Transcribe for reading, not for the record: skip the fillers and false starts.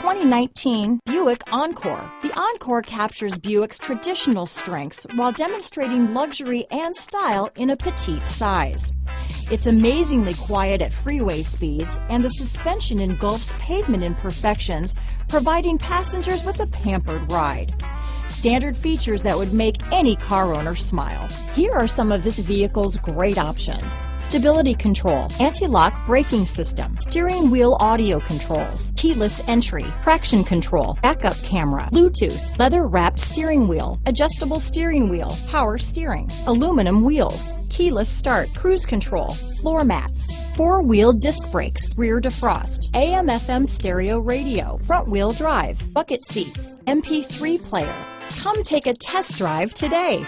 2019 Buick Encore. The Encore captures Buick's traditional strengths while demonstrating luxury and style in a petite size. It's amazingly quiet at freeway speeds, and the suspension engulfs pavement imperfections, providing passengers with a pampered ride. Standard features that would make any car owner smile. Here are some of this vehicle's great options: stability control, anti-lock braking system, steering wheel audio controls, keyless entry, traction control, backup camera, Bluetooth, leather-wrapped steering wheel, adjustable steering wheel, power steering, aluminum wheels, keyless start, cruise control, floor mats, four-wheel disc brakes, rear defrost, AM/FM stereo radio, front-wheel drive, bucket seats, MP3 player. Come take a test drive today.